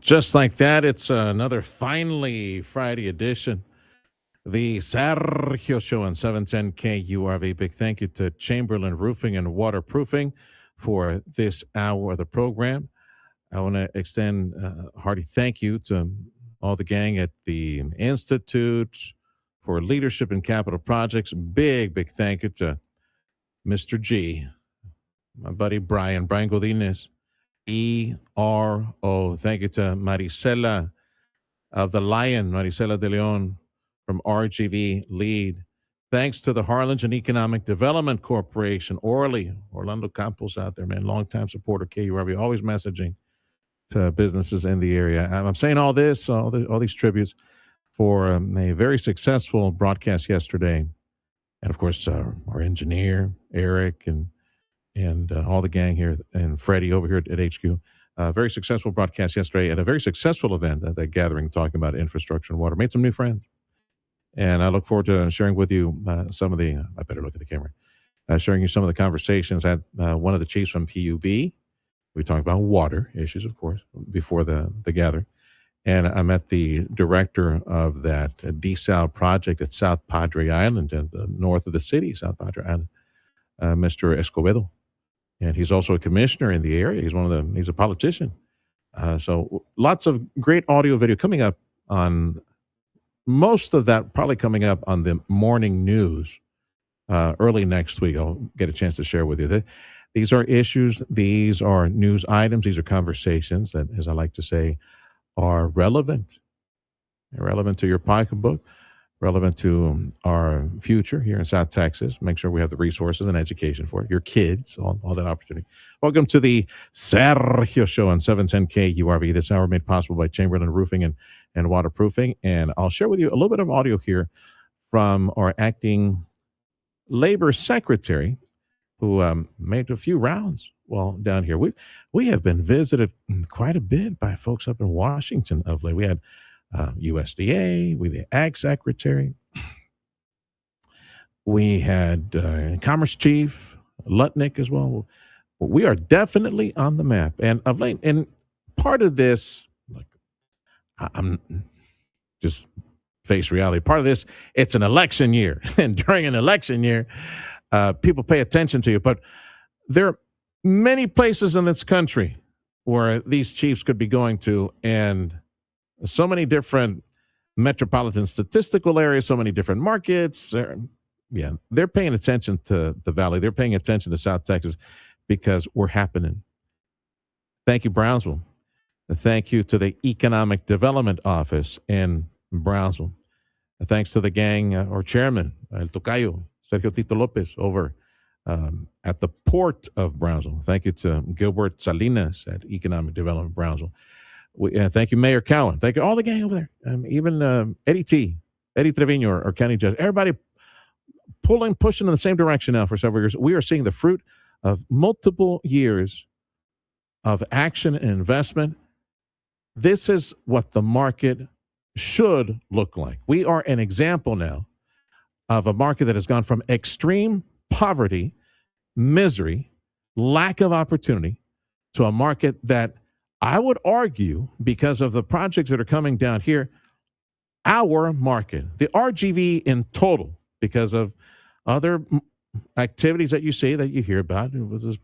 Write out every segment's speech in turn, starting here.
Just like that, it's another finally Friday edition. The Sergio Show on 710 KURV. Big thank you to Chamberlain Roofing and Waterproofing for this hour of the program. I want to extend a hearty thank you to all the gang at the Institute for Leadership in Capital Projects. Big thank you to Mr. G, my buddy Brian Godinez, ERO. Thank you to Maricela of the Lion, Maricela de Leon from RGV Lead. Thanks to the Harlingen Economic Development Corporation, Orlando Campos out there, man, longtime supporter, KURV, always messaging to businesses in the area. I'm saying all this, all these tributes for a very successful broadcast yesterday. And of course, our engineer, Eric, and all the gang here, and Freddie over here at HQ. Very successful broadcast yesterday at a very successful event at that gathering talking about infrastructure and water. Made some new friends. And I look forward to sharing with you some of the, I better look at the camera, sharing you some of the conversations. I had one of the chiefs from PUB. We talked about water issues, of course, before the gathering. And I met the director of that desal project at South Padre Island, north of the city, South Padre Island, Mr. Escobedo. And he's also a commissioner in the area. He's a politician. So lots of great audio video coming up on most of that, probably coming up on the morning news early next week. I'll get a chance to share with you. These are issues, these are news items, these are conversations that, as I like to say, are relevant to your pocketbook, relevant to our future here in South Texas. Make sure we have the resources and education for it. Your kids, all that opportunity. Welcome to the Sergio Show on 710 KURV. This hour made possible by Chamberlain Roofing and Waterproofing. And I'll share with you a little bit of audio here from our acting labor secretary who made a few rounds while down here. We have been visited quite a bit by folks up in Washington of late. We had USDA, we the Ag Secretary, we had Commerce Chief Lutnick as well. We are definitely on the map, and of late, and part of this, like, I'm just face reality. Part of this, it's an election year, and during an election year, people pay attention to you. But there are many places in this country where these chiefs could be going to, and so many different metropolitan statistical areas, so many different markets. They're paying attention to the Valley. They're paying attention to South Texas because we're happening. Thank you, Brownsville. Thank you to the Economic Development Office in Brownsville. Thanks to the gang or chairman, El Tocayo, Sergio Tito Lopez, over at the Port of Brownsville. Thank you to Gilbert Salinas at Economic Development Brownsville. Thank you, Mayor Cowan. Thank you, all the gang over there. Even Eddie Trevino, or county judge. Everybody pushing in the same direction now for several years. We are seeing the fruit of multiple years of action and investment. This is what the market should look like. We are an example now of a market that has gone from extreme poverty, misery, lack of opportunity, to a market that I would argue, because of the projects that are coming down here, our market, the RGV in total, because of other activities that you see, that you hear about, it was this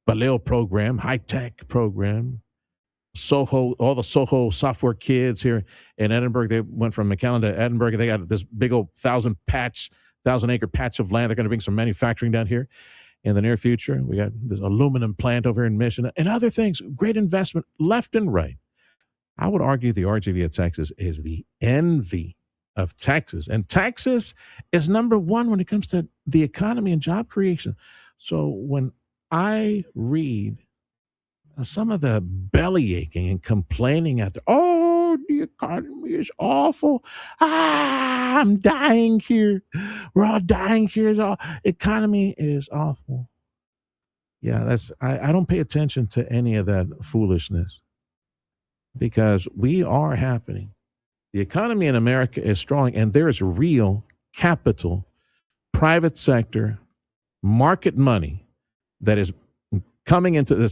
Baleo program, high-tech program, Soho, all the Soho software kids here in Edinburgh. They went from McAllen to Edinburgh. They got this big old 1,000-acre patch of land. They're going to bring some manufacturing down here in the near future. We got this aluminum plant over here in Mission and other things. Great investment left and right. I would argue the RGV of Texas is the envy of Texas. And Texas is number one when it comes to the economy and job creation. So when I read some of the belly aching and complaining out there, oh, the economy is awful. I'm dying here. We're all dying here. The economy is awful. Yeah, I don't pay attention to any of that foolishness, because we are happening. The economy in America is strong, and there is real capital, private sector, market money that is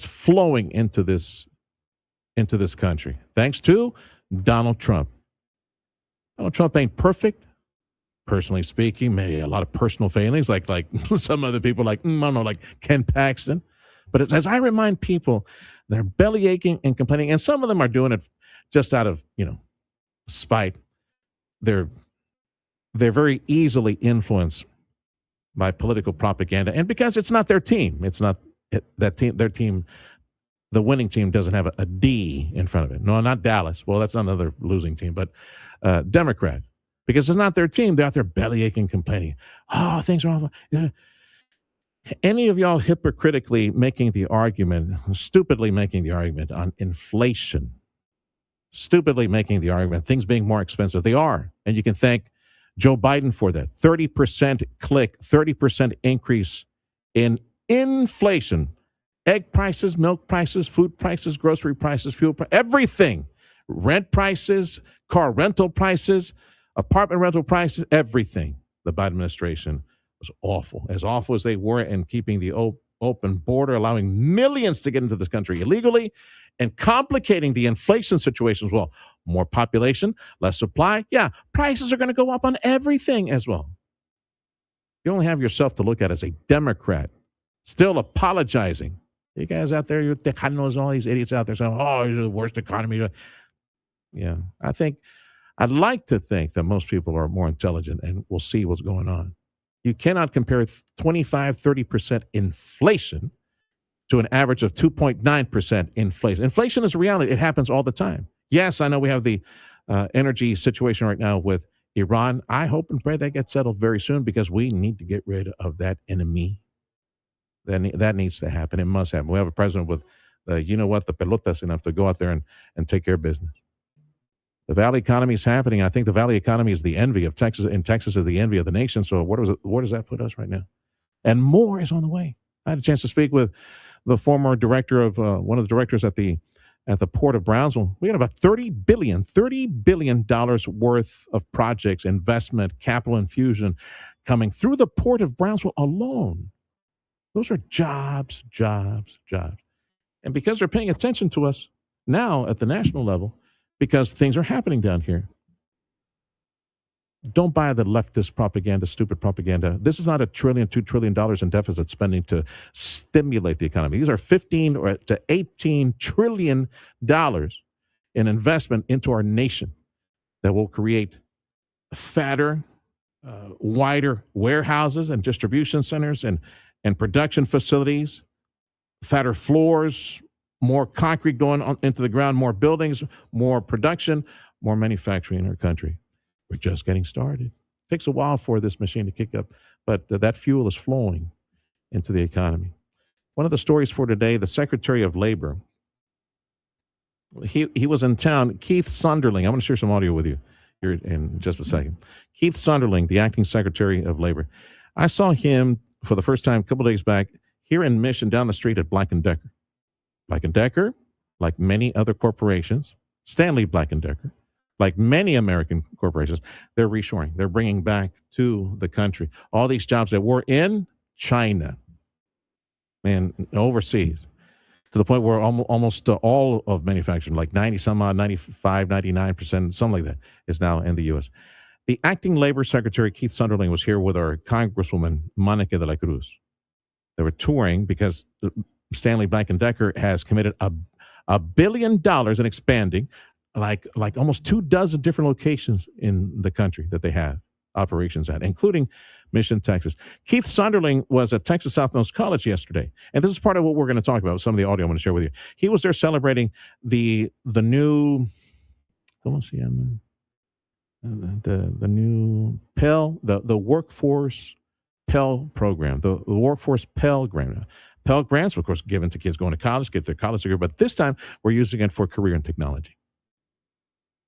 flowing into this into this country, thanks to Donald Trump. Donald Trump ain't perfect, personally speaking, maybe a lot of personal failings, like some other people, like I don't know, like Ken Paxton. But as I remind people, they're belly aching and complaining, and some of them are doing it just out of spite. They're very easily influenced by political propaganda, and because it's not their team, it's not that team. Their team, the winning team, doesn't have a D in front of it. No, not Dallas. Well, that's another losing team, but Democrat. Because it's not their team. They're out there belly aching, complaining. Oh, things are awful. Yeah. Any of y'all hypocritically making the argument, stupidly making the argument on inflation, stupidly making the argument, things being more expensive. They are. And you can thank Joe Biden for that. 30% click, 30% increase in inflation. Egg prices, milk prices, food prices, grocery prices, fuel prices, everything. Rent prices, car rental prices, apartment rental prices, everything. The Biden administration was awful. As awful as they were in keeping the open border, allowing millions to get into this country illegally, and complicating the inflation situation as well. More population, less supply. Yeah, prices are going to go up on everything as well. You only have yourself to look at as a Democrat, still apologizing. You guys out there, you're Tejanos, all these idiots out there saying, oh, it's the worst economy. Yeah, I'd like to think that most people are more intelligent and will see what's going on. You cannot compare 25, 30% inflation to an average of 2.9% inflation. Inflation is a reality. It happens all the time. Yes, I know we have the energy situation right now with Iran. I hope and pray that gets settled very soon because we need to get rid of that enemy. That needs to happen. It must happen. We have a president with, the pelotas enough to go out there and take care of business. The Valley economy is happening. I think the Valley economy is the envy of Texas, and Texas is the envy of the nation. So where does that put us right now? And more is on the way. I had a chance to speak with the former director of one of the directors at the Port of Brownsville. We had about $30 billion worth of projects, investment, capital infusion coming through the Port of Brownsville alone. Those are jobs. And because they're paying attention to us now at the national level, because things are happening down here. Don't buy the leftist propaganda, stupid propaganda. This is not $1 trillion, $2 trillion in deficit spending to stimulate the economy. These are $15 to $18 trillion in investment into our nation that will create fatter, wider warehouses and distribution centers and production facilities, fatter floors, more concrete going on into the ground, more buildings, more production, more manufacturing in our country. We're just getting started. It takes a while for this machine to kick up, but that fuel is flowing into the economy. One of the stories for today, the Secretary of Labor, he was in town, Keith Sunderling. I'm going to share some audio with you here in just a second. Keith Sunderling, the acting Secretary of Labor. I saw him for the first time a couple of days back here in Mission down the street at Black & Decker. Black & Decker, like many other corporations, Stanley Black & Decker, like many American corporations, they're reshoring. They're bringing back to the country all these jobs that were in China and overseas, to the point where almost all of manufacturing, like 90 some odd, 95, 99%, something like that, is now in the U.S. The acting labor secretary, Keith Sunderling, was here with our Congresswoman, Monica de la Cruz. They were touring because Stanley Black & Decker has committed $1 billion in expanding, like almost 24 different locations in the country that they have operations at, including Mission, Texas. Keith Sunderling was at Texas Southmost College yesterday, and this is part of what we're going to talk about, some of the audio I'm going to share with you. He was there celebrating the new, ¿cómo se llama? The new Pell, the Workforce Pell program, the Workforce Pell grant. Pell grants, of course, given to kids going to college, get their college degree, but this time we're using it for career and technology.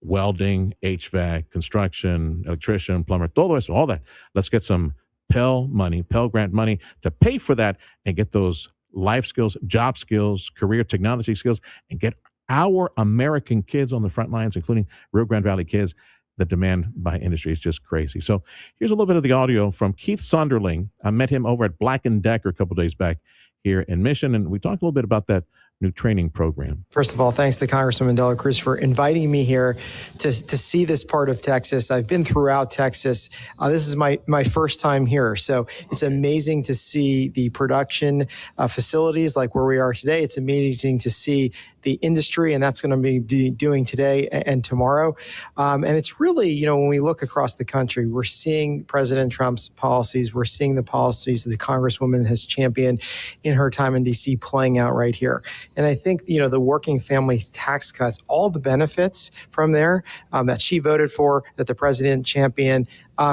Welding, HVAC, construction, electrician, plumber, todo eso, all that. Let's get some Pell money, Pell grant money to pay for that and get those life skills, job skills, career technology skills, and get our American kids on the front lines, including Rio Grande Valley kids. The demand by industry is just crazy. So here's a little bit of the audio from Keith Sunderling. I met him over at Black & Decker a couple days back here in Mission, and we talked a little bit about that new training program. First of all, thanks to Congresswoman Dela Cruz for inviting me here to see this part of Texas. I've been throughout Texas. This is my first time here. So it's amazing to see the production facilities like where we are today. It's amazing to see the industry, and that's going to be doing today and tomorrow. And it's really, when we look across the country, we're seeing President Trump's policies. We're seeing the policies that the Congresswoman has championed in her time in D.C. playing out right here. And I think, the working family tax cuts, all the benefits from there that she voted for, that the president championed,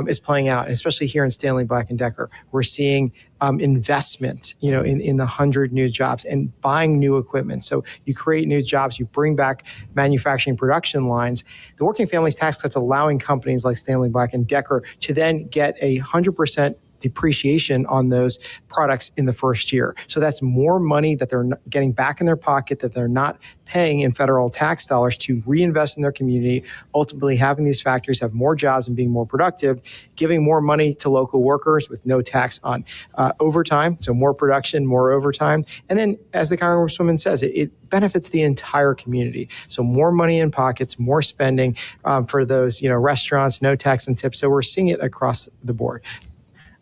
is playing out, especially here in Stanley Black & Decker. We're seeing investment, in the 100 new jobs and buying new equipment. So you create new jobs, you bring back manufacturing production lines. The working families tax cuts allowing companies like Stanley Black & Decker to then get 100% depreciation on those products in the first year. So that's more money that they're getting back in their pocket that they're not paying in federal tax dollars to reinvest in their community, ultimately having these factories have more jobs and being more productive, giving more money to local workers with no tax on overtime, so more production, more overtime. And then, as the Congresswoman says, it benefits the entire community. So more money in pockets, more spending for those restaurants, no tax and tips. So we're seeing it across the board.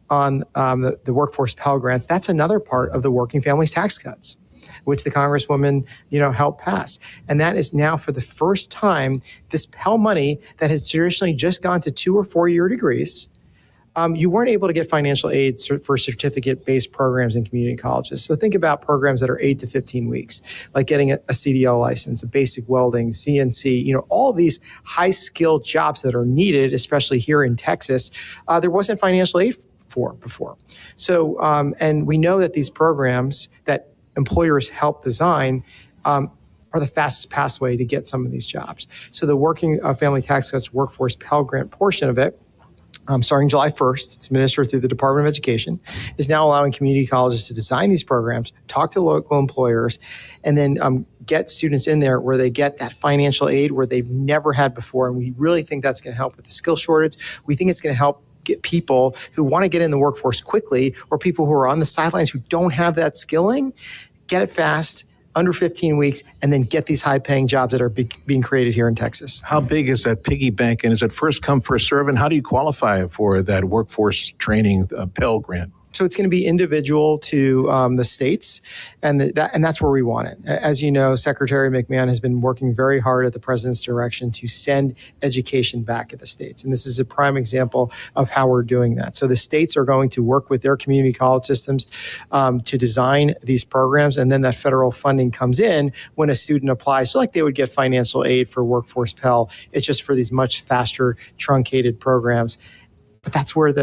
On the workforce Pell Grants, that's another part of the working families tax cuts, which the Congresswoman, helped pass. And that is now for the first time, this Pell money that has traditionally just gone to 2 or 4 year degrees, you weren't able to get financial aid for certificate-based programs in community colleges. So think about programs that are 8 to 15 weeks, like getting a CDL license, a basic welding, CNC, all these high-skilled jobs that are needed, especially here in Texas. There wasn't financial aid for before. So, and we know that these programs that employers help design are the fastest pathway to get some of these jobs. So the working family tax cuts workforce Pell Grant portion of it, starting July 1st, it's administered through the Department of Education, is now allowing community colleges to design these programs, talk to local employers, and then get students in there where they get that financial aid where they've never had before. And we really think that's going to help with the skill shortage. We think it's going to help get people who want to get in the workforce quickly, or people who are on the sidelines who don't have that skilling, get it fast, under 15 weeks, and then get these high-paying jobs that are being created here in Texas. How big is that piggy bank, and is it first come, first serve, and how do you qualify for that workforce training Pell Grant? So it's going to be individual to the states, and that's where we want it. As you know, Secretary McMahon has been working very hard at the president's direction to send education back at the states. And this is a prime example of how we're doing that. So the states are going to work with their community college systems to design these programs, and then that federal funding comes in when a student applies. So like they would get financial aid for workforce Pell, it's just for these much faster, truncated programs. But that's what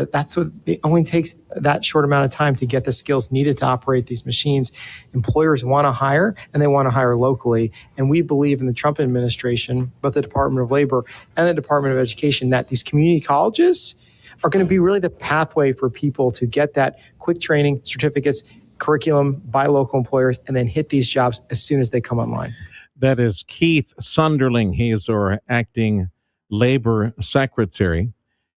it only takes that short amount of time to get the skills needed to operate these machines. Employers want to hire, and they want to hire locally. And we believe in the Trump administration, both the Department of Labor and the Department of Education, that these community colleges are going to be really the pathway for people to get that quick training, certificates, curriculum by local employers, and then hit these jobs as soon as they come online. That is Keith Sunderling. He is our acting labor secretary.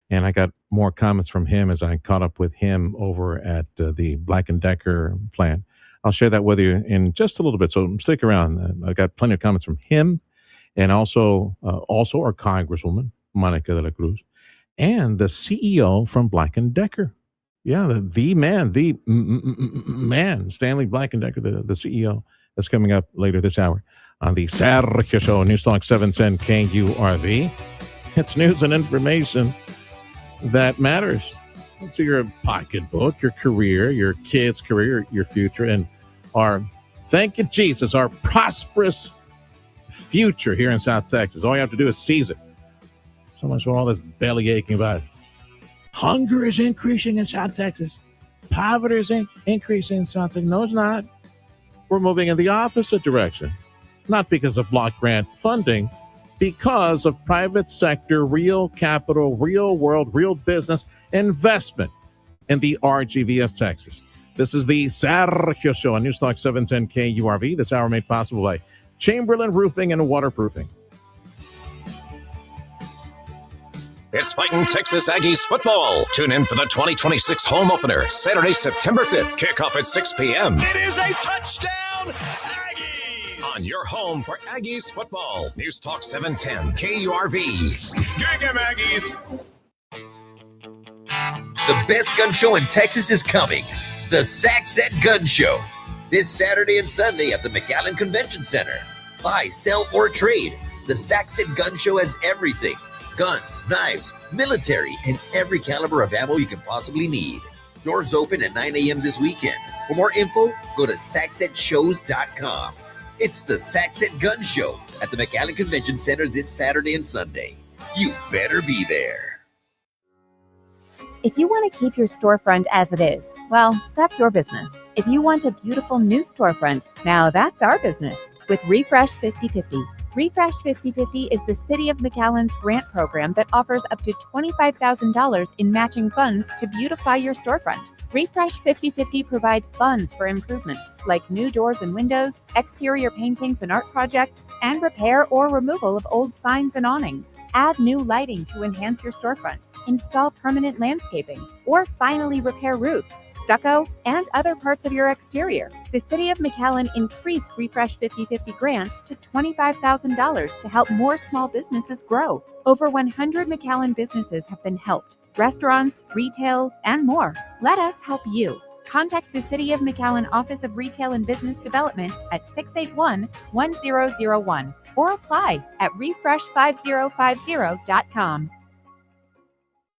And I got more comments from him as I caught up with him over at the Black & Decker plant. I'll share that with you in just a little bit, so stick around. I got plenty of comments from him, and also our Congresswoman, Monica de la Cruz, and the CEO from Black & Decker. Yeah, the man, Stanley Black & Decker, the CEO. That's coming up later this hour on the Sergio Show, Newstalk 710 KURV. It's news and information that matters to your pocketbook, your career, your kids' career, your future, and thank you, Jesus, our prosperous future here in South Texas. All you have to do is seize it. So much for all this belly aching about it. Hunger is increasing in South Texas. Poverty is increasing in South Texas. No, it's not. We're moving in the opposite direction. Not because of block grant funding, because of private sector, real capital, real world, real business investment in the RGV of Texas. This is the Sergio Show on Newstalk 710 KURV. This hour made possible by Chamberlain Roofing and Waterproofing. It's Fighting Texas Aggies football. Tune in for the 2026 home opener, Saturday, September 5th. Kickoff at 6 p.m. It is a touchdown, Aggies! on your home for Aggies football. News Talk 710 KURV. Gang 'em, Aggies! The best gun show in Texas is coming. The Saxet Gun Show. This Saturday and Sunday at the McAllen Convention Center. Buy, sell, or trade. The Saxet Gun Show has everything. Guns, knives, military, and every caliber of ammo you can possibly need. Doors open at 9 a.m. this weekend. For more info, go to saxetshows.com. It's the Saxet Gun Show at the McAllen Convention Center this Saturday and Sunday. You better be there. If you want to keep your storefront as it is, well, that's your business. If you want a beautiful new storefront, now that's our business. With Refresh 50/50. Refresh 50/50 is the City of McAllen's grant program that offers up to $25,000 in matching funds to beautify your storefront. Refresh 50/50 provides funds for improvements like new doors and windows, exterior paintings and art projects, and repair or removal of old signs and awnings. Add new lighting to enhance your storefront, install permanent landscaping, or finally repair roofs, stucco, and other parts of your exterior. The City of McAllen increased Refresh 50/50 grants to $25,000 to help more small businesses grow. Over 100 McAllen businesses have been helped. Restaurants, retail, and more. Let us help you. Contact the City of McAllen Office of Retail and Business Development at 681-1001 or apply at refresh5050.com.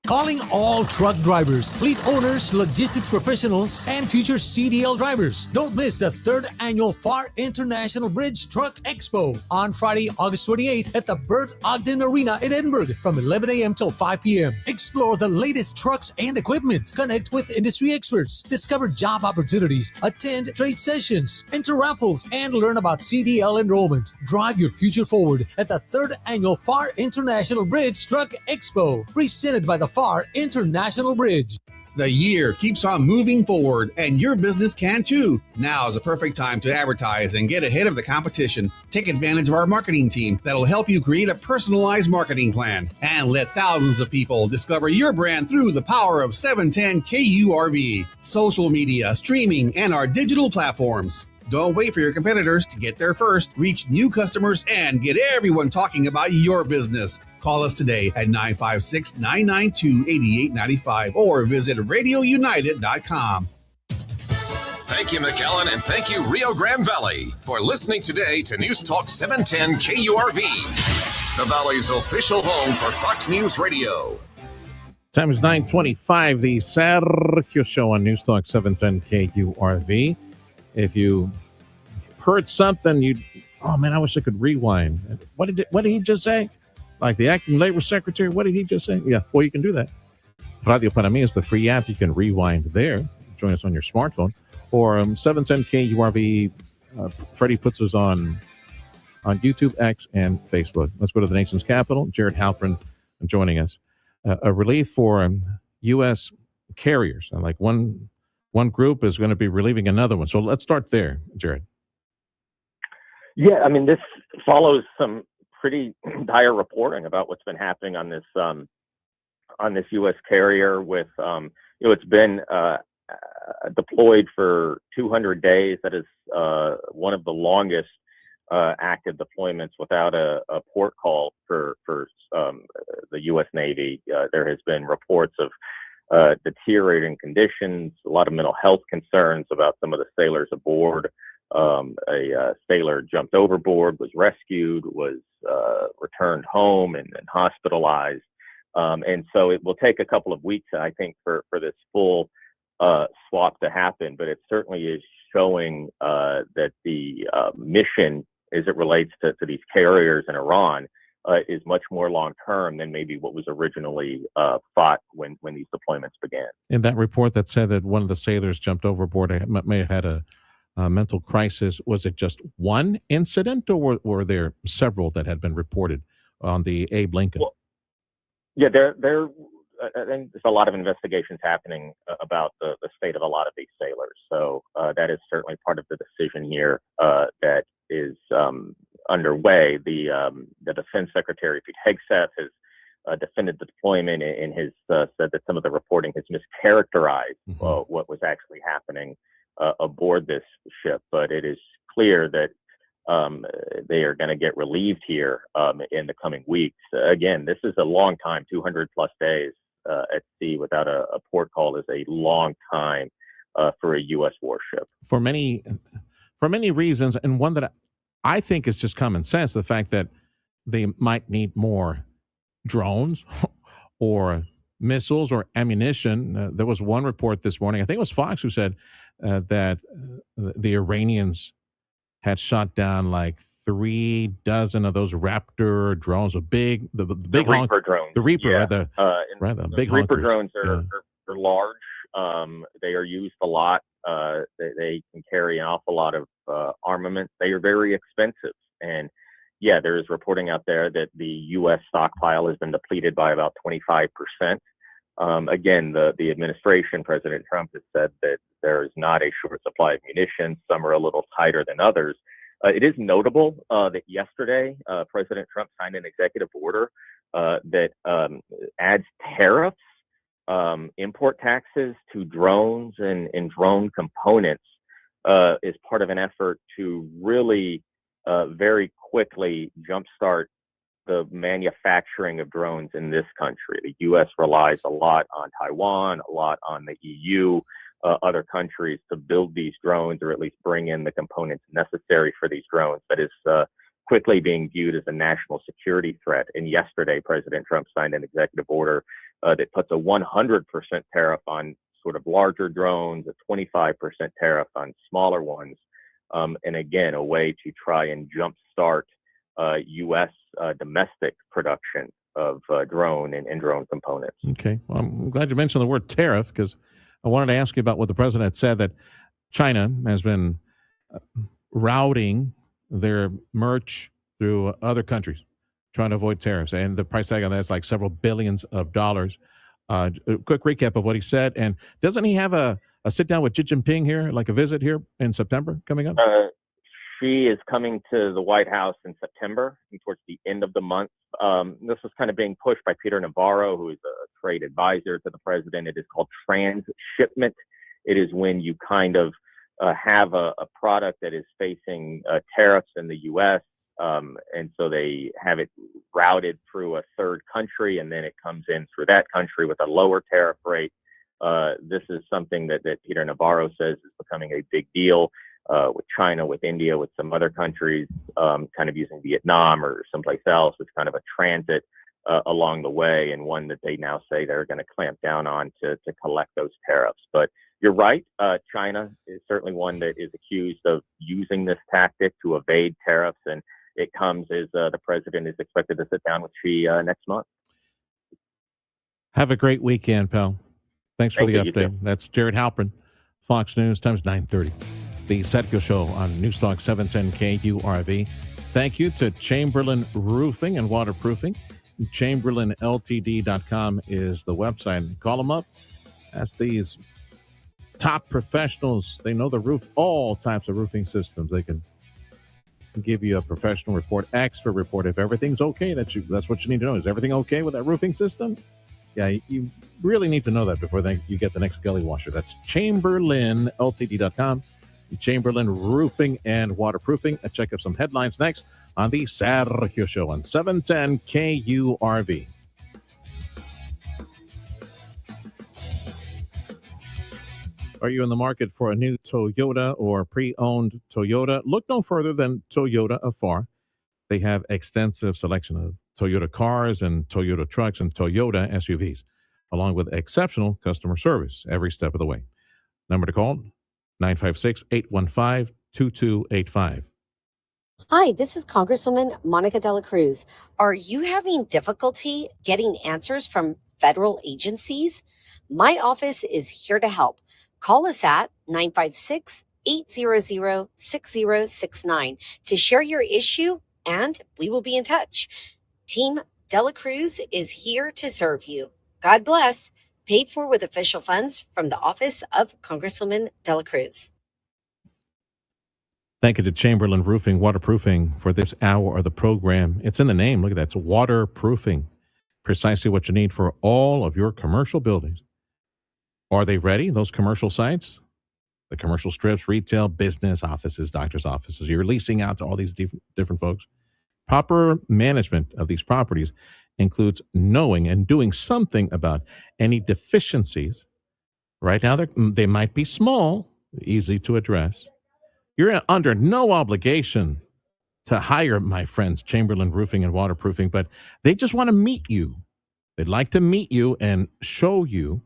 Calling all truck drivers, fleet owners, logistics professionals, and future CDL drivers. Don't miss the 3rd annual FAR International Bridge Truck Expo on Friday, August 28th at the Bert Ogden Arena in Edinburgh from 11 a.m. till 5 p.m. Explore the latest trucks and equipment. Connect with industry experts. Discover job opportunities. Attend trade sessions. Enter raffles and learn about CDL enrollment. Drive your future forward at the 3rd annual FAR International Bridge Truck Expo. Presented by the FAR International Bridge. The year keeps on moving forward, and your business can too. Now is a perfect time to advertise and get ahead of the competition. Take advantage of our marketing team that'll help you create a personalized marketing plan and let thousands of people discover your brand through the power of 710 KURV, social media, streaming, and our digital platforms. Don't wait for your competitors to get there first. Reach new customers and get everyone talking about your business. Call us today at 956-992-8895 or visit radiounited.com. Thank you, McAllen, and thank you, Rio Grande Valley, for listening today to News Talk 710 KURV, the Valley's official home for Fox News Radio. Time is 9:25, the Sergio Show on News Talk 710 KURV. If you heard something, oh man, I wish I could rewind. What did he just say? Like the acting labor secretary, what did he just say? Yeah, well, you can do that. Radio Para Mi is the free app. You can rewind there. Join us on your smartphone. Or 710 KURV, Freddie puts us on YouTube, X, and Facebook. Let's go to the nation's capital. Jared Halpern joining us. A relief for U.S. carriers. Like one group is going to be relieving another one. So let's start there, Jared. Yeah, I mean, this follows some pretty dire reporting about what's been happening on this U.S. carrier. With it's been deployed for 200 days. That is one of the longest active deployments without a port call for the U.S. Navy. There has been reports of deteriorating conditions, a lot of mental health concerns about some of the sailors aboard. A sailor jumped overboard, was rescued, was returned home and hospitalized. And so it will take a couple of weeks, I think, for this full swap to happen. But it certainly is showing that the mission, as it relates to these carriers in Iran, is much more long-term than maybe what was originally thought when these deployments began. In that report that said that one of the sailors jumped overboard, may have had a mental crisis, was it just one incident, or were there several that had been reported on the Abe Lincoln? Well, yeah, I think there's a lot of investigations happening about the state of a lot of these sailors. So that is certainly part of the decision here that is underway. The Defense Secretary, Pete Hegseth, has defended the deployment and has said that some of the reporting has mischaracterized what was actually happening aboard this ship. But it is clear that they are going to get relieved here in the coming weeks. Again, this is a long time, 200 plus days at sea without a port call is a long time for a U.S. warship. For many reasons, and one that I think is just common sense, the fact that they might need more drones or missiles or ammunition. There was one report this morning, I think it was Fox, who said that the Iranians had shot down like 3 dozen of those Raptor drones, the big Reaper drones. The Reaper, yeah. the big Reaper honkers. drones are large. They are used a lot. They can carry an awful lot of armament. They are very expensive. And yeah, there is reporting out there that the U.S. stockpile has been depleted by about 25%. Again, the administration, President Trump, has said that there is not a short supply of munitions. Some are a little tighter than others. It is notable that yesterday, President Trump signed an executive order that adds tariffs, import taxes to drones and drone components as part of an effort to really very quickly jumpstart the manufacturing of drones in this country. The U.S. relies a lot on Taiwan, a lot on the EU, other countries to build these drones or at least bring in the components necessary for these drones. That is quickly being viewed as a national security threat. And yesterday, President Trump signed an executive order that puts a 100% tariff on sort of larger drones, a 25% tariff on smaller ones. And again, a way to try and jumpstart U.S. Domestic production of drone and drone components. Okay. Well, I'm glad you mentioned the word tariff, because I wanted to ask you about what the president had said, that China has been routing their merch through other countries, trying to avoid tariffs. And the price tag on that is like several billions of dollars. A quick recap of what he said. And doesn't he have a sit down with Xi Jinping here, like a visit here in September coming up? She is coming to the White House in September, towards the end of the month. This was kind of being pushed by Peter Navarro, who is a trade advisor to the president. It is called transshipment. It is when you kind of have a product that is facing tariffs in the U.S., and so they have it routed through a third country, and then it comes in through that country with a lower tariff rate. This is something that Peter Navarro says is becoming a big deal. With China, with India, with some other countries, kind of using Vietnam or someplace else. It's kind of a transit along the way, and one that they now say they're going to clamp down on to collect those tariffs. But you're right, China is certainly one that is accused of using this tactic to evade tariffs, and it comes as the president is expected to sit down with Xi next month. Have a great weekend, pal. Thanks for the update. That's Jared Halpern, Fox News, times 9:30. The Sergio Show on Newstalk 710 KURV. Thank you to Chamberlain Roofing and Waterproofing. ChamberlainLTD.com is the website. Call them up. Ask these top professionals. They know the roof, all types of roofing systems. They can give you a professional report, expert report. If everything's okay, that's what you need to know. Is everything okay with that roofing system? Yeah, you really need to know that before you get the next gully washer. That's ChamberlainLTD.com. Chamberlain Roofing and Waterproofing. A check of some headlines next on the Sergio Show on 710 KURV. Are you in the market for a new Toyota or pre-owned Toyota? Look no further than Toyota of Far. They have extensive selection of Toyota cars and Toyota trucks and Toyota SUVs, along with exceptional customer service every step of the way. Number to call, 956-815-2285. Hi, this is Congresswoman Monica De La Cruz. Are you having difficulty getting answers from federal agencies? My office is here to help. Call us at 956-800-6069 to share your issue, and we will be in touch. Team De La Cruz is here to serve you. God bless. Paid for with official funds from the office of Congresswoman De La Cruz. Thank you to Chamberlain Roofing, Waterproofing for this hour of the program. It's in the name. Look at that. It's waterproofing. Precisely what you need for all of your commercial buildings. Are they ready, those commercial sites? the commercial strips, retail, business, offices, doctors' offices. You're leasing out to all these different folks. Proper management of these properties includes knowing and doing something about any deficiencies. Right now, they might be small, easy to address. You're under no obligation to hire my friends, Chamberlain Roofing and Waterproofing, but they just want to meet you. They'd like to meet you and show you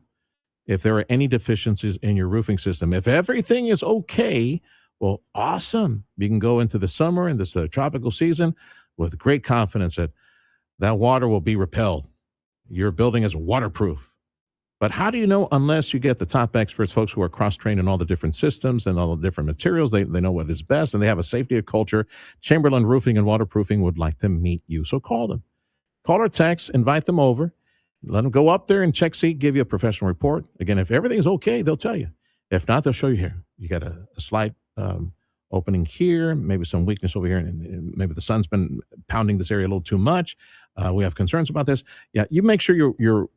if there are any deficiencies in your roofing system. If everything is okay, well, awesome. You can go into the summer and this tropical season with great confidence that that water will be repelled. Your building is waterproof. But how do you know unless you get the top experts, folks who are cross-trained in all the different systems and all the different materials? They know what is best, and they have a safety culture. Chamberlain Roofing and Waterproofing would like to meet you. So call them. Call or text, invite them over. Let them go up there and check seat, give you a professional report. Again, if everything is okay, they'll tell you. If not, they'll show you here. You got a slight opening here, maybe some weakness over here, and maybe the sun's been pounding this area a little too much. We have concerns about this. Yeah, you make sure your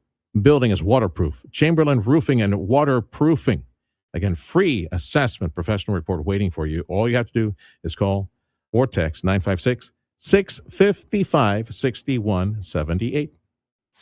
building is waterproof. Chamberlain Roofing and Waterproofing. Again, free assessment, professional report waiting for you. All you have to do is call or text 956-655-6178.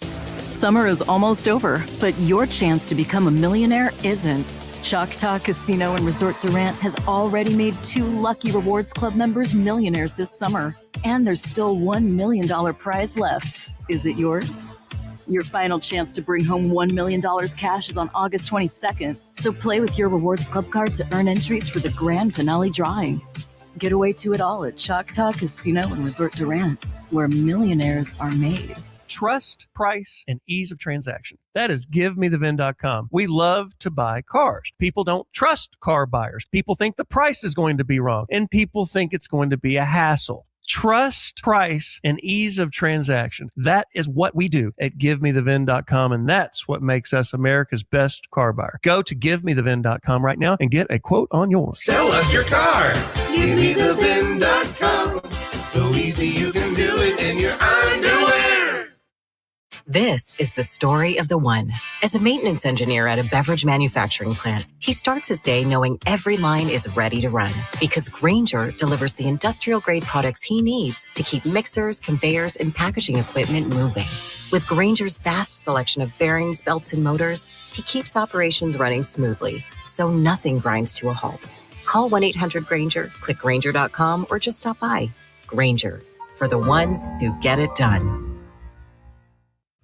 Summer is almost over, but your chance to become a millionaire isn't. Choctaw Casino and Resort Durant has already made 2 Lucky Rewards Club members millionaires this summer. And there's still $1 million prize left. Is it yours? Your final chance to bring home $1 million cash is on August 22nd. So play with your Rewards Club card to earn entries for the grand finale drawing. Get away to it all at Choctaw Casino and Resort Durant, where millionaires are made. Trust, price, and ease of transaction. That is GiveMeTheVin.com. We love to buy cars. People don't trust car buyers. People think the price is going to be wrong, and people think it's going to be a hassle. Trust, price, and ease of transaction. That is what we do at GiveMeTheVin.com, and that's what makes us America's best car buyer. Go to GiveMeTheVin.com right now and get a quote on yours. Sell us your car. GiveMeTheVin.com. So easy you can do it in your underwear. This is the story of the one. As a maintenance engineer at a beverage manufacturing plant, he starts his day knowing every line is ready to run because Grainger delivers the industrial-grade products he needs to keep mixers, conveyors, and packaging equipment moving. With Grainger's vast selection of bearings, belts, and motors, he keeps operations running smoothly, so nothing grinds to a halt. Call 1-800-GRAINGER, click Grainger.com, or just stop by. Grainger, for the ones who get it done.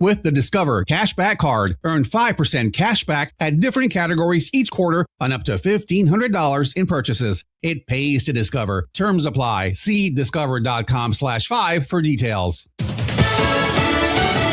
With the Discover Cashback Card, earn 5% cash back at different categories each quarter on up to $1,500 in purchases. It pays to Discover. Terms apply. See discover.com/5 for details.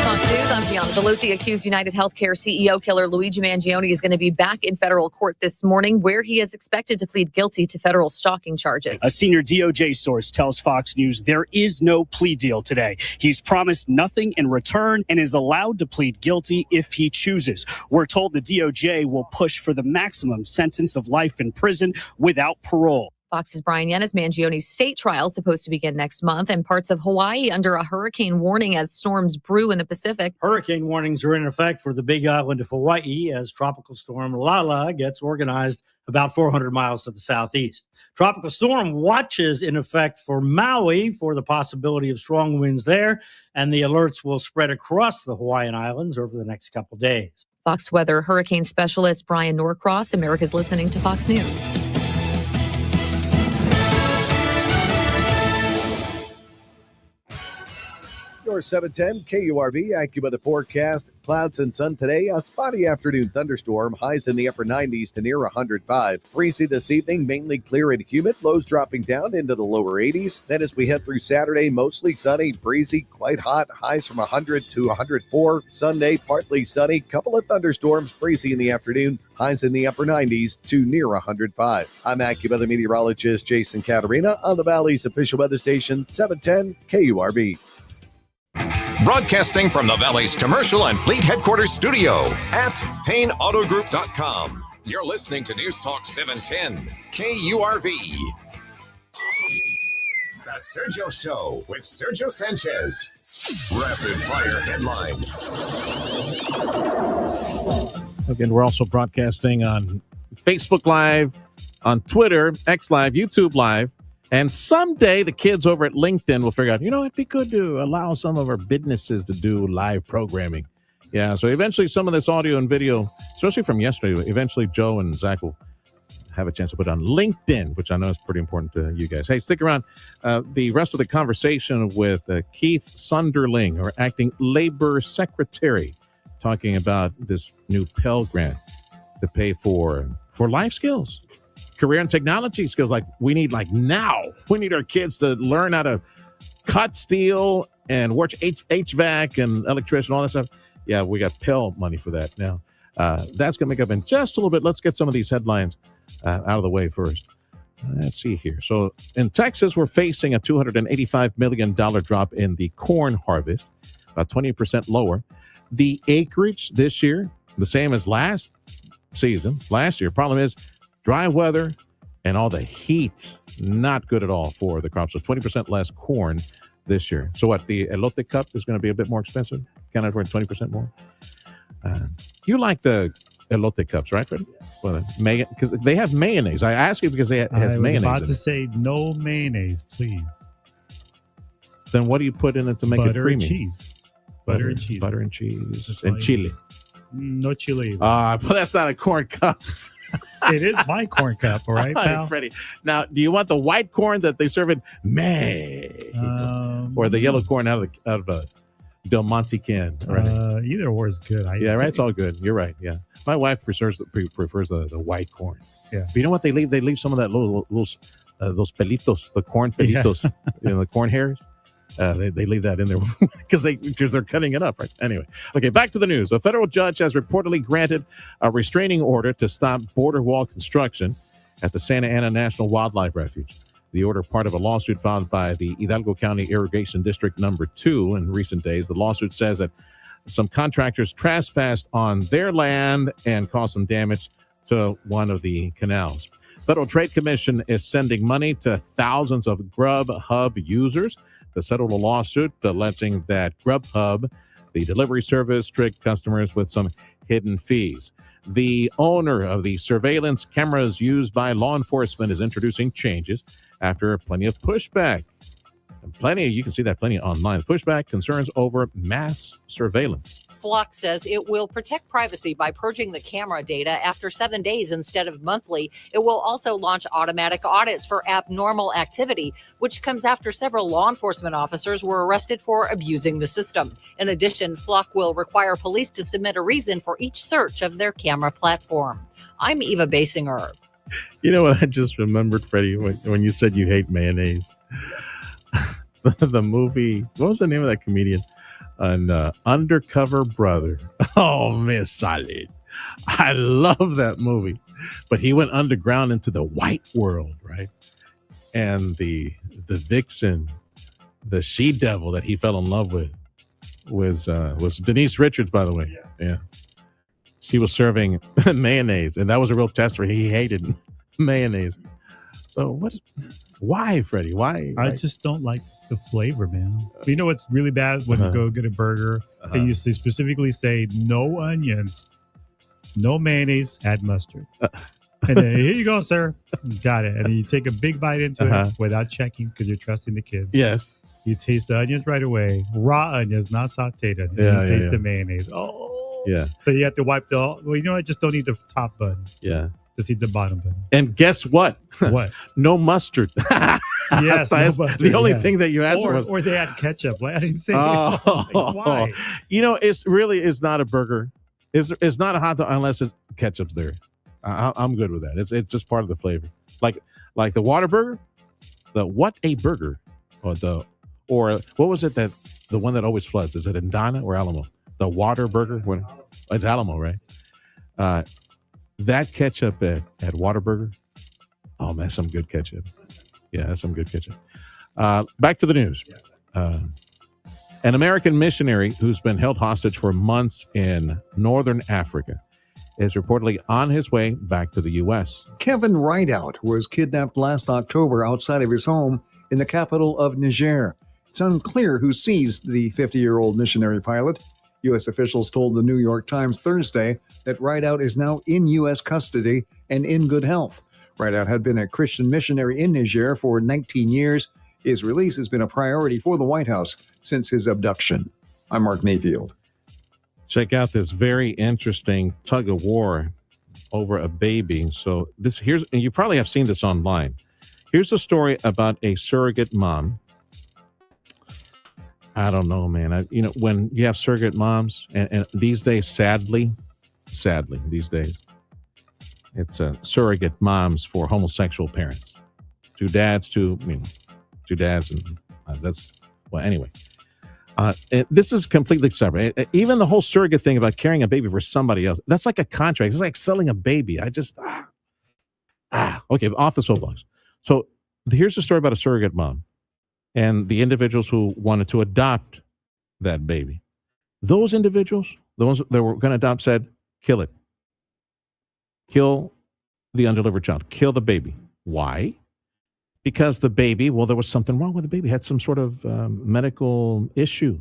Fox News, I'm Gianna Gelosi. Accused United Healthcare CEO killer Luigi Mangione is going to be back in federal court this morning, where he is expected to plead guilty to federal stalking charges. A senior DOJ source tells Fox News there is no plea deal today. He's promised nothing in return and is allowed to plead guilty if he chooses. We're told the DOJ will push for the maximum sentence of life in prison without parole. Fox's Brian Yenna's Mangione's state trial is supposed to begin next month, and parts of Hawaii under a hurricane warning as storms brew in the Pacific. Hurricane warnings are in effect for the big island of Hawaii as tropical storm Lala gets organized about 400 miles to the southeast. Tropical storm watches in effect for Maui for the possibility of strong winds there, and the alerts will spread across the Hawaiian Islands over the next couple days. Fox weather hurricane specialist Brian Norcross. America's listening to Fox News. Your 710 KURV AccuWeather forecast. Clouds and sun today. A spotty afternoon thunderstorm. Highs in the upper 90s to near 105. Breezy this evening, mainly clear and humid. Lows dropping down into the lower 80s. Then as we head through Saturday, mostly sunny, breezy, quite hot. Highs from 100 to 104. Sunday, partly sunny. Couple of thunderstorms. Breezy in the afternoon. Highs in the upper 90s to near 105. I'm AccuWeather meteorologist Jason Catarina on the Valley's official weather station, 710 KURV. Broadcasting from the Valley's commercial and fleet headquarters studio at PayneAutoGroup.com. You're listening to News Talk 710 KURV. The Sergio Show with Sergio Sanchez. Rapid fire headlines. Again, we're also broadcasting on Facebook Live, on Twitter, X Live, YouTube Live. And someday the kids over at LinkedIn will figure out, it'd be good to allow some of our businesses to do live programming. Yeah, so eventually some of this audio and video, especially from yesterday, eventually Joe and Zach will have a chance to put on LinkedIn, which I know is pretty important to you guys. Hey, stick around. The rest of the conversation with Keith Sunderling, our acting labor secretary, talking about this new Pell Grant to pay for life skills, career and technology skills. Like we need now. We need our kids to learn how to cut steel and work HVAC and electrician, all that stuff. Yeah, we got Pell money for that now. That's going to make up in just a little bit. Let's get some of these headlines out of the way first. Let's see here. So in Texas, we're facing a $285 million drop in the corn harvest, about 20% lower. The acreage this year, the same as last year. Problem is dry weather and all the heat, not good at all for the crop. So 20% less corn this year. So what, the elote cup is going to be a bit more expensive? Kind of 20% more? You like the elote cups, right, Freddie? Well, because they have mayonnaise. I ask you because it has mayonnaise. I was about to say no mayonnaise, please. Then what do you put in it to make it creamy? Butter and cheese. Butter and cheese. And chili. No chili. But that's not a corn cup. It is my corn cup, all right, pal? Freddie. Now, do you want the white corn that they serve in May, or the yellow corn out of Del Monte can? Right? Either or is good. Right. It's all good. You're right. Yeah, my wife prefers the white corn. Yeah. But you know what they leave? They leave some of that those pelitos, the corn pelitos, the corn hairs. They leave that in there because they're cutting it up, right? Anyway, okay, back to the news. A federal judge has reportedly granted a restraining order to stop border wall construction at the Santa Ana National Wildlife Refuge. The order, part of a lawsuit filed by the Hidalgo County Irrigation District Number 2 in recent days. The lawsuit says that some contractors trespassed on their land and caused some damage to one of the canals. Federal Trade Commission is sending money to thousands of Grubhub users to settle the lawsuit, alleging that Grubhub, the delivery service, tricked customers with some hidden fees. The owner of the surveillance cameras used by law enforcement is introducing changes after plenty of pushback. You can see that plenty online. Pushback concerns over mass surveillance. Flock says it will protect privacy by purging the camera data after 7 days instead of monthly. It will also launch automatic audits for abnormal activity, which comes after several law enforcement officers were arrested for abusing the system. In addition, Flock will require police to submit a reason for each search of their camera platform. I'm Eva Basinger. You know what I just remembered, Freddie, when you said you hate mayonnaise? The movie, what was the name of that comedian? Undercover Brother. Oh, Miss Solid. I love that movie. But he went underground into the white world, right? And the vixen, the she-devil that he fell in love with was Denise Richards, by the way. Yeah. She was serving mayonnaise, and that was a real test for he hated mayonnaise. So why, Freddie? Why? I just don't like the flavor, man. You know what's really bad when you go get a burger? They used to specifically say no onions, no mayonnaise, add mustard. And then here you go, sir. Got it. And then you take a big bite into it without checking because you're trusting the kids. Yes. You taste the onions right away. Raw onions, not sauteed onions. You taste the mayonnaise. Oh. Yeah. So you have to wipe I just don't eat the top bun. Yeah. Just eat the bottom bun. And guess what? What? No mustard. Yes. The only thing that you asked for was... Or they had ketchup. Like, I didn't say why? It's not a burger. It's not a hot dog unless ketchup's there. I'm good with that. It's just part of the flavor. Like the water burger, the what a burger, or what was it that the one that always floods? Is it Indana or Alamo? The water burger? It's Alamo, right? That ketchup at Whataburger, oh man, that's some good ketchup. Yeah, that's some good ketchup. Back to the news. An American missionary who's been held hostage for months in northern Africa is reportedly on his way back to the U.S. Kevin Rideout was kidnapped last October outside of his home in the capital of Niger. It's unclear who seized the 50-year-old missionary pilot. U.S. officials told the New York Times Thursday that Rideout is now in U.S. custody and in good health. Rideout had been a Christian missionary in Niger for 19 years. His release has been a priority for the White House since his abduction. I'm Mark Mayfield. Check out this very interesting tug of war over a baby. So and you probably have seen this online. Here's a story about a surrogate mom. I don't know, man. When you have surrogate moms, and these days, sadly, these days, it's surrogate moms for homosexual parents. Two dads, and that's, well, anyway. This is completely separate. Even the whole surrogate thing about carrying a baby for somebody else, that's like a contract. It's like selling a baby. Okay, off the soapbox. So here's a story about a surrogate mom and the individuals who wanted to adopt that baby. Those individuals, the ones that were going to adopt, said, kill it. Kill the undelivered child. Kill the baby. Why? Because the baby, there was something wrong with the baby. Had some sort of medical issue.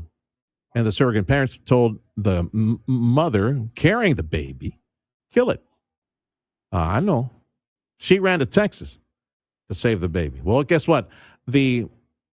And the surrogate parents told the mother carrying the baby, kill it. I know. She ran to Texas to save the baby. Well, guess what? The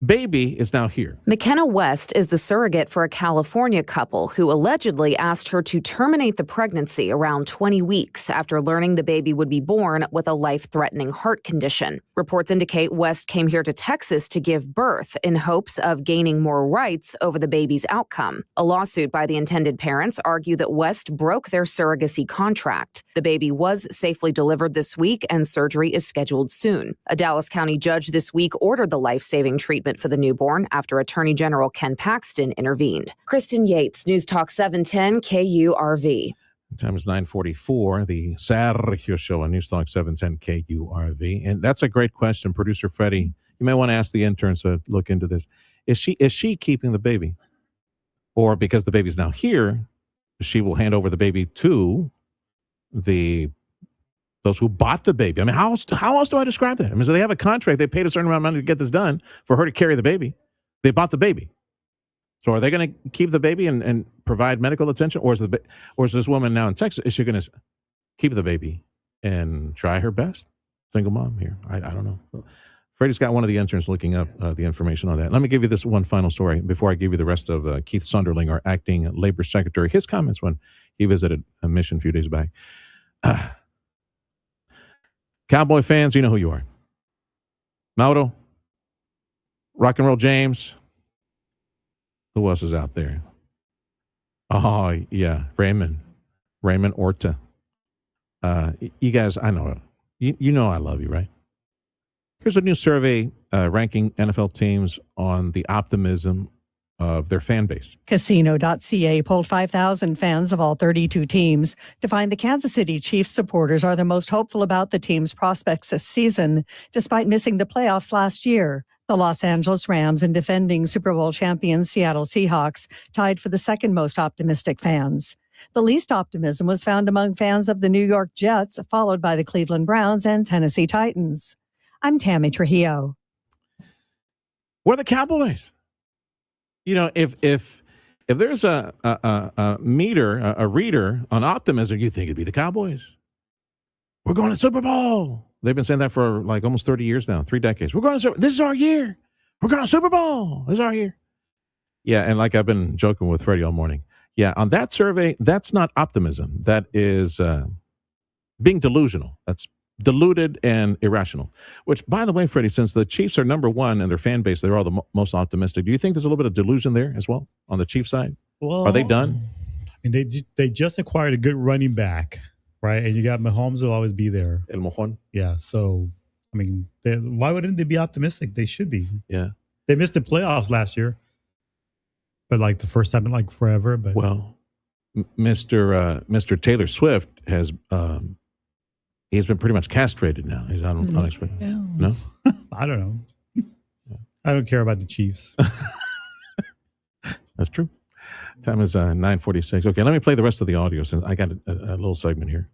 baby is now here. McKenna West is the surrogate for a California couple who allegedly asked her to terminate the pregnancy around 20 weeks after learning the baby would be born with a life-threatening heart condition. Reports indicate West came here to Texas to give birth in hopes of gaining more rights over the baby's outcome. A lawsuit by the intended parents argued that West broke their surrogacy contract. The baby was safely delivered this week and surgery is scheduled soon. A Dallas County judge this week ordered the life-saving treatment for the newborn after Attorney General Ken Paxton intervened. Kristen Yates, News Talk 710 KURV. The time is 9:44. The Sergio Show on News Talk 710 KURV. And that's a great question, Producer Freddie. You may want to ask the interns to look into this. Is she keeping the baby? Or because the baby's now here, she will hand over the baby to those who bought the baby. I mean, how else do I describe that? I mean, so they have a contract. They paid a certain amount of money to get this done for her to carry the baby. They bought the baby. So are they going to keep the baby and provide medical attention? Or is this woman now in Texas, is she going to keep the baby and try her best? Single mom here. I don't know. Freddie's got one of the interns looking up the information on that. Let me give you this one final story before I give you the rest of Keith Sunderling, our acting labor secretary, his comments when he visited a mission a few days back. Cowboy fans, you know who you are. Mauro, Rock and Roll James. Who else is out there? Oh, yeah, Raymond Orta. You guys, I know. You know I love you, right? Here's a new survey ranking NFL teams on the optimism of their fan base. Casino.ca polled 5,000 fans of all 32 teams to find the Kansas City Chiefs supporters are the most hopeful about the team's prospects this season, despite missing the playoffs last year. The Los Angeles Rams and defending Super Bowl champions Seattle Seahawks tied for the second most optimistic fans. The least optimism was found among fans of the New York Jets, followed by the Cleveland Browns and Tennessee Titans. I'm Tammy Trujillo. We're the Cowboys. You know, if there's a reader on optimism, you think it'd be the Cowboys. We're going to Super Bowl. They've been saying that for like almost 30 years now, 3 decades. We're going to this is our year. We're going to Super Bowl. This is our year. Yeah, and like I've been joking with Freddie all morning. Yeah, on that survey, that's not optimism. That is being delusional. That's deluded and irrational. Which, by the way, Freddie, since the Chiefs are number one in their fan base, they're all the most optimistic. Do you think there's a little bit of delusion there as well on the Chiefs side? Well, are they done? I mean, they just acquired a good running back, right? And you got Mahomes will always be there. El Mojón. Yeah. So, I mean, why wouldn't they be optimistic? They should be. Yeah. They missed the playoffs last year, but like the first time in like forever. But well, Mr. Taylor Swift has. He's been pretty much castrated now. He's unexpected. Yeah. No? I don't know. I don't care about the Chiefs. That's true. Time is 9:46. Okay, let me play the rest of the audio since I got a little segment here.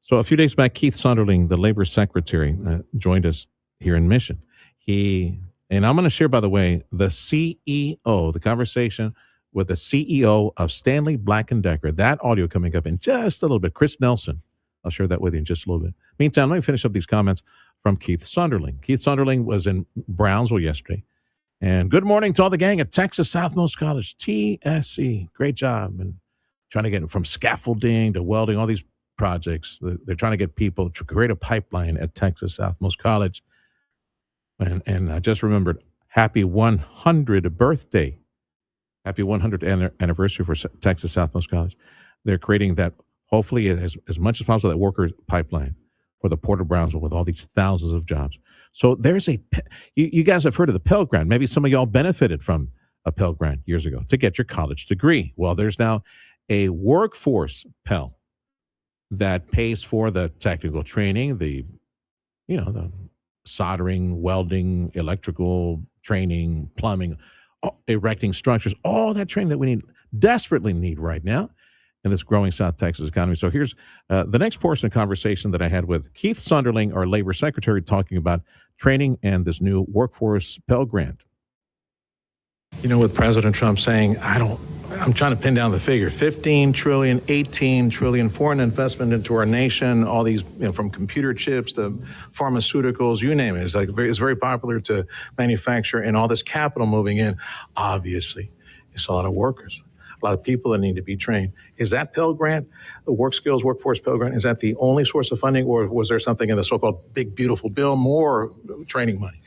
So a few days back, Keith Sunderling, the labor secretary, joined us here in Mission. And I'm going to share, by the way, the CEO, the conversation with the CEO of Stanley Black & Decker. That audio coming up in just a little bit. Chris Nelson I'll share that with you in just a little bit. Meantime, let me finish up these comments from Keith Sunderling. Keith Sunderling was in Brownsville yesterday. And good morning to all the gang at Texas Southmost College, TSE. Great job. And trying to get from scaffolding to welding, all these projects. They're trying to get people to create a pipeline at Texas Southmost College. And I just remembered, happy 100th birthday. Happy 100th anniversary for Texas Southmost College. They're creating that, hopefully, as much as possible, that worker pipeline for the Port of Brownsville with all these thousands of jobs. So there's you guys have heard of the Pell Grant. Maybe some of y'all benefited from a Pell Grant years ago to get your college degree. Well, there's now a workforce Pell that pays for the technical training, the soldering, welding, electrical training, plumbing, erecting structures, all that training that we desperately need right now in this growing South Texas economy. So here's the next portion of conversation that I had with Keith Sunderling, our labor secretary, talking about training and this new workforce Pell Grant. With President Trump saying, I'm trying to pin down the figure, 15 trillion, 18 trillion foreign investment into our nation, all these, from computer chips to pharmaceuticals, you name it. It's very popular to manufacture, and all this capital moving in. Obviously, it's a lot of workers, a lot of people that need to be trained. Is that Pell Grant, the workforce Pell Grant, is that the only source of funding, or was there something in the so-called big, beautiful bill, more training money?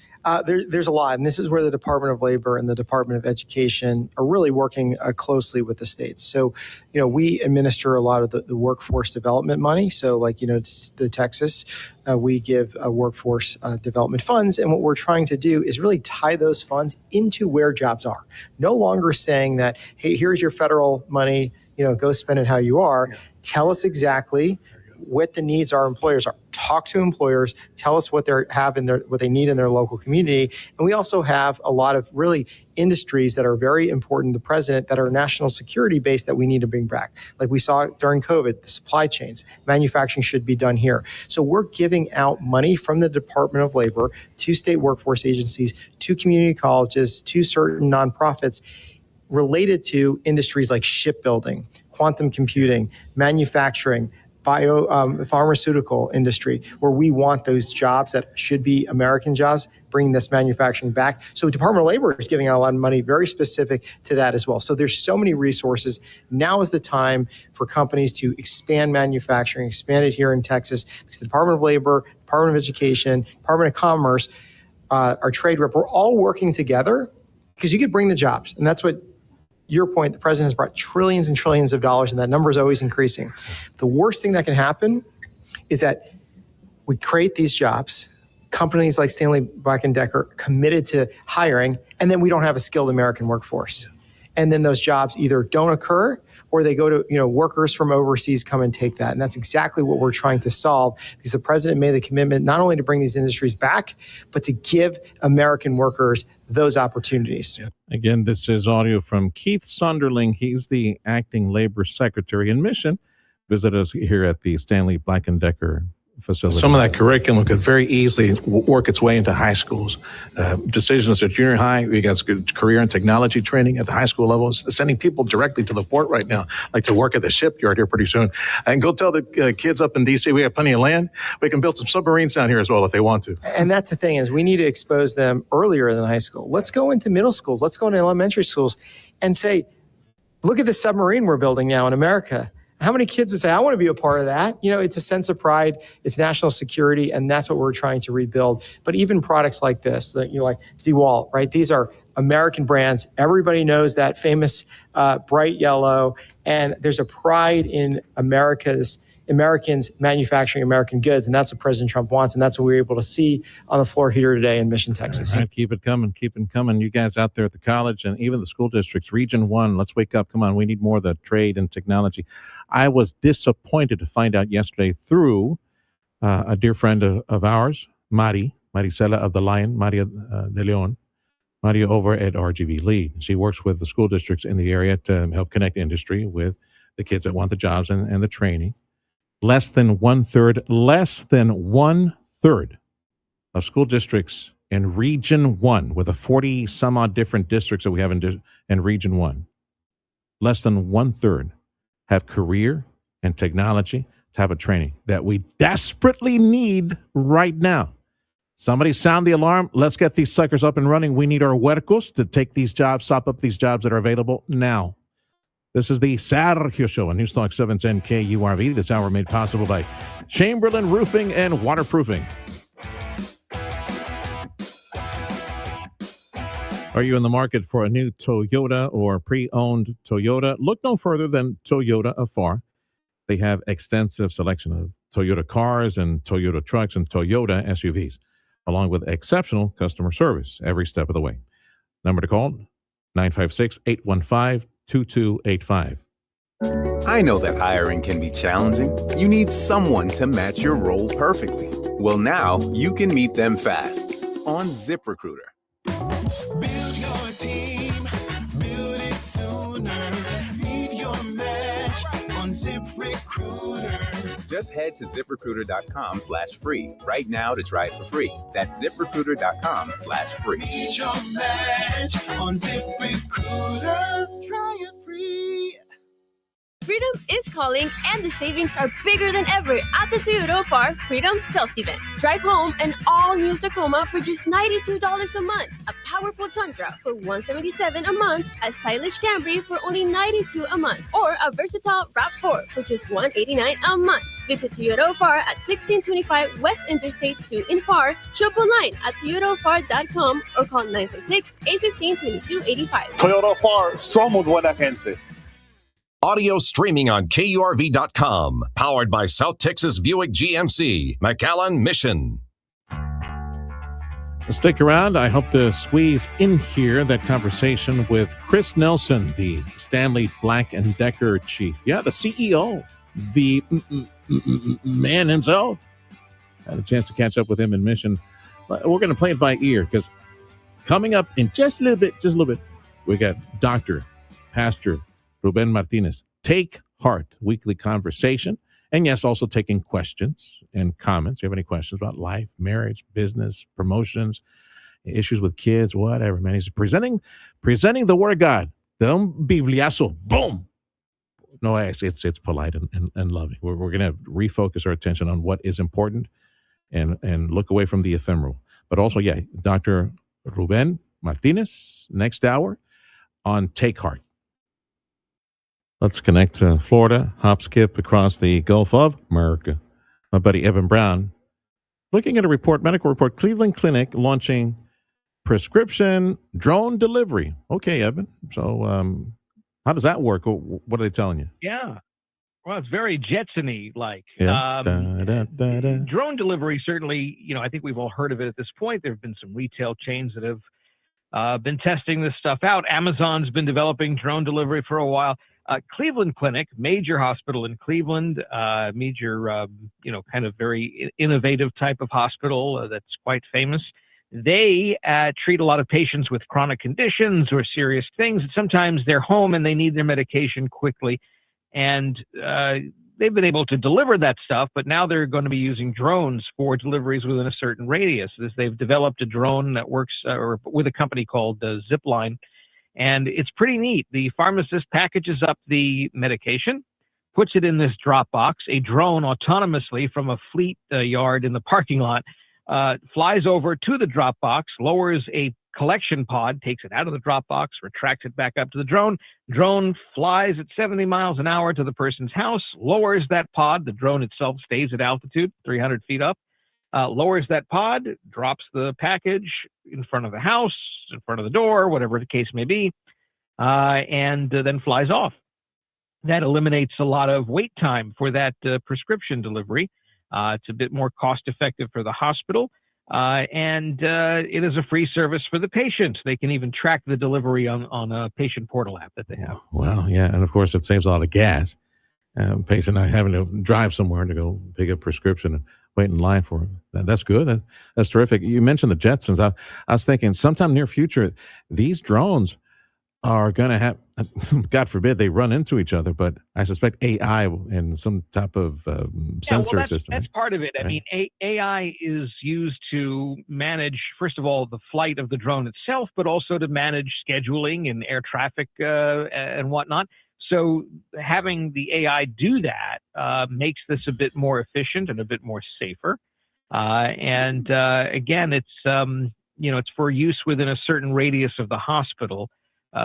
There's a lot, and this is where the Department of Labor and the Department of Education are really working closely with the states. So, we administer a lot of the workforce development money. So, the Texas, we give workforce development funds, and what we're trying to do is really tie those funds into where jobs are. No longer saying that, hey, here's your federal money, go spend it how you are. Tell us exactly what the needs our employers are. Talk to employers, tell us what what they need in their local community. And we also have a lot of really industries that are very important to the president that are national security based that we need to bring back. Like we saw during COVID, the supply chains, manufacturing should be done here. So we're giving out money from the Department of Labor to state workforce agencies, to community colleges, to certain nonprofits related to industries like shipbuilding, quantum computing, manufacturing, pharmaceutical industry, where we want those jobs that should be American jobs, bringing this manufacturing back. So the Department of Labor is giving out a lot of money very specific to that as well. So there's so many resources. Now is the time for companies to expand manufacturing, expand it here in Texas, because the Department of Labor, Department of Education, Department of Commerce, our trade rep, we're all working together because you could bring the jobs. And that's what your point, the president has brought trillions and trillions of dollars, and that number is always increasing. The worst thing that can happen is that we create these jobs, companies like Stanley Black & Decker committed to hiring, and then we don't have a skilled American workforce. And then those jobs either don't occur or they go to, workers from overseas come and take that. And that's exactly what we're trying to solve, because the president made the commitment not only to bring these industries back, but to give American workers those opportunities. Again, this is audio from Keith Sunderling. He's the acting labor secretary in Mission. Visit us here at the Stanley Black & Decker facility. Some of that curriculum could very easily work its way into high schools. Decisions at junior high, we got good career and technology training at the high school level. Sending people directly to the port right now, like to work at the shipyard here pretty soon. And go tell the kids up in D.C. we have plenty of land. We can build some submarines down here as well if they want to. And that's the thing, is we need to expose them earlier than high school. Let's go into middle schools. Let's go into elementary schools and say, look at the submarine we're building now in America. How many kids would say, I want to be a part of that? It's a sense of pride, it's national security, and that's what we're trying to rebuild. But even products like this, like DeWalt, right? These are American brands. Everybody knows that famous bright yellow, and there's a pride in Americans manufacturing American goods, and that's what President Trump wants, and that's what we were able to see on the floor here today in Mission, Texas. All right, keep it coming. You guys out there at the college and even the school districts, Region 1, let's wake up. Come on, we need more of the trade and technology. I was disappointed to find out yesterday through a dear friend of ours, Maricela of the Lion, Maria de Leon, Maria over at RGV Lead. She works with the school districts in the area to help connect industry with the kids that want the jobs and the training. Less than one third of school districts in Region 1, with the 40 some odd different districts that we have in Region 1, less than one third have career and technology type of training that we desperately need right now. Somebody sound the alarm. Let's get these suckers up and running. We need our huercos to take these jobs, sop up these jobs that are available now. This is the Sergio Show on News Talk 710 KURV. This hour made possible by Chamberlain Roofing and Waterproofing. Are you in the market for a new Toyota or pre-owned Toyota? Look no further than Toyota Afar. They have extensive selection of Toyota cars and Toyota trucks and Toyota SUVs, along with exceptional customer service every step of the way. Number to call, 956-815-2285. I know that hiring can be challenging. You need someone to match your role perfectly. Well, now you can meet them fast on ZipRecruiter. Build your team, build it sooner. Meet your match on ZipRecruiter. Just head to ZipRecruiter.com/free right now to try it for free. That's ZipRecruiter.com/free. Meet your match on ZipRecruiter. Try it free. Freedom is calling, and the savings are bigger than ever at the Toyota Far Freedom Sales Event. Drive home an all-new Tacoma for just $92 a month, a powerful Tundra for $177 a month, a stylish Camry for only $92 a month, or a versatile RAV4 for just $189 a month. Visit Toyota Far at 1625 West Interstate 2 in Far, shop online at toyotafar.com or call 956-815-2285. Toyota Far, somos buena gente. Audio streaming on KURV.com. Powered by South Texas Buick GMC, McAllen Mission. Stick around. I hope to squeeze in here that conversation with Chris Nelson, the Stanley Black & Decker chief. Yeah, the CEO, the man himself. Had a chance to catch up with him in Mission. But we're going to play it by ear because coming up in just a little bit, we got Dr. Pastor Ruben Martinez. Take Heart, weekly conversation. And yes, also taking questions and comments. If you have any questions about life, marriage, business, promotions, issues with kids, whatever, man. He's presenting the Word of God. The Bibliazo. Boom. No, it's polite and loving. We're going to refocus our attention on what is important and look away from the ephemeral. But also, yeah, Dr. Ruben Martinez, next hour on Take Heart. Let's connect to Florida, hop skip across the Gulf of America. My buddy Evan Brown, looking at a medical report, Cleveland Clinic launching prescription drone delivery. Okay, Evan. So how does that work? What are they telling you? Yeah. Well, it's very Jetson-y like. Yeah. Drone delivery, certainly, I think we've all heard of it at this point. There have been some retail chains that have been testing this stuff out. Amazon's been developing drone delivery for a while. Cleveland Clinic, major hospital in Cleveland, major, kind of very innovative type of hospital that's quite famous. They treat a lot of patients with chronic conditions or serious things. Sometimes they're home and they need their medication quickly. And they've been able to deliver that stuff, but now they're going to be using drones for deliveries within a certain radius. They've developed a drone that works with a company called Zipline. And it's pretty neat. The pharmacist packages up the medication, puts it in this drop box. A drone autonomously from a fleet yard in the parking lot flies over to the drop box, lowers a collection pod, takes it out of the drop box, retracts it back up to the drone. Drone flies at 70 miles an hour to the person's house, lowers that pod. The drone itself stays at altitude, 300 feet up. Lowers that pod, drops the package in front of the house, in front of the door, whatever the case may be, and then flies off. That eliminates a lot of wait time for that prescription delivery. It's a bit more cost-effective for the hospital, and it is a free service for the patient. They can even track the delivery on a patient portal app that they have. Well, yeah, and of course it saves a lot of gas. Patient not having to drive somewhere to go pick a prescription and wait in line for it. That's good. That's terrific. You mentioned the Jetsons. I was thinking sometime near future, these drones are going to have, God forbid they run into each other, but I suspect AI and some type of sensor system. That's part of it. Right? I mean, AI is used to manage, first of all, the flight of the drone itself, but also to manage scheduling and air traffic and whatnot. So having the AI do that makes this a bit more efficient and a bit more safer. Again, it's it's for use within a certain radius of the hospital,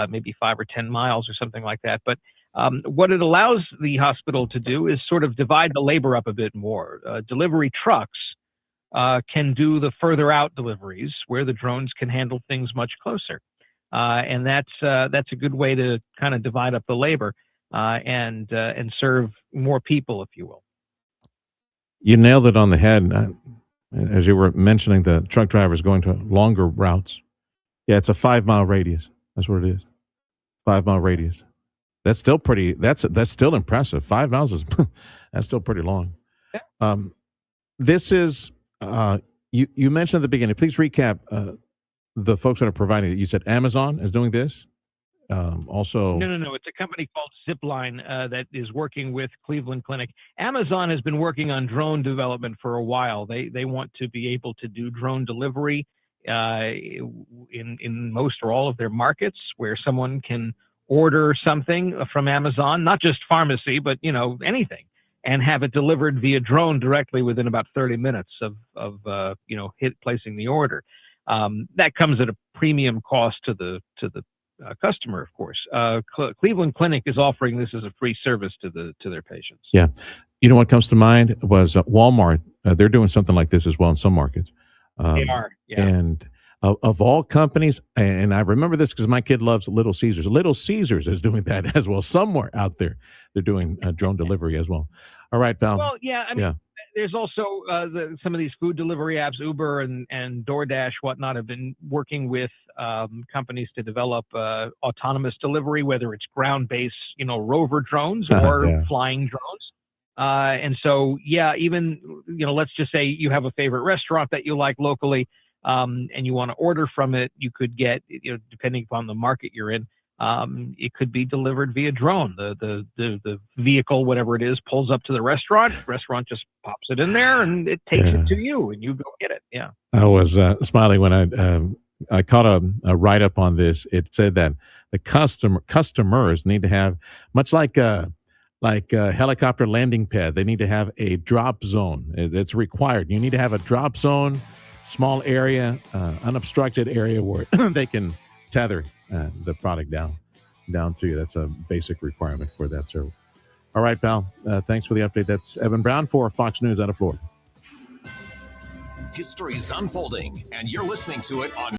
maybe 5 or 10 miles or something like that. But what it allows the hospital to do is sort of divide the labor up a bit more. Delivery trucks can do the further out deliveries where the drones can handle things much closer. And that's a good way to kind of divide up the labor and serve more people, if you will. You nailed it on the head. As you were mentioning, the truck drivers going to longer routes. Yeah, it's a 5-mile radius. That's what it is. 5-mile radius. That's still pretty. That's still impressive. 5 miles is that's still pretty long. This is you mentioned at the beginning. Please recap the folks that are providing it. You said Amazon is doing this. Also, No. It's a company called Zipline that is working with Cleveland Clinic. Amazon has been working on drone development for a while. They want to be able to do drone delivery in most or all of their markets, where someone can order something from Amazon, not just pharmacy, but anything, and have it delivered via drone directly within about 30 minutes of placing the order. That comes at a premium cost to the customer, of course. Cleveland Clinic is offering this as a free service to their patients. Yeah. You know what comes to mind was Walmart. They're doing something like this as well in some markets. They are. Yeah. And of all companies, and I remember this because my kid loves Little Caesars. Little Caesars is doing that as well. Somewhere out there, they're doing drone delivery as well. All right, pal. Well, yeah. I mean, there's also some of these food delivery apps, Uber and DoorDash, whatnot, have been working with companies to develop autonomous delivery, whether it's ground-based, rover drones or flying drones. And so, even, let's just say you have a favorite restaurant that you like locally, and you want to order from it, you could get, depending upon the market you're in, it could be delivered via drone. The vehicle, whatever it is, pulls up to the restaurant just pops it in there and it takes it to you and you go get it. Yeah. I was smiling when I caught a write-up on this. It said that the customers need to have, much like a helicopter landing pad, they need to have a drop zone. It's required. You need to have a drop zone, small area, unobstructed area where they can tether the product down to you. That's a basic requirement for that service. All right, pal. Thanks for the update. That's Evan Brown for Fox News out of Florida. History's unfolding, and you're listening to it on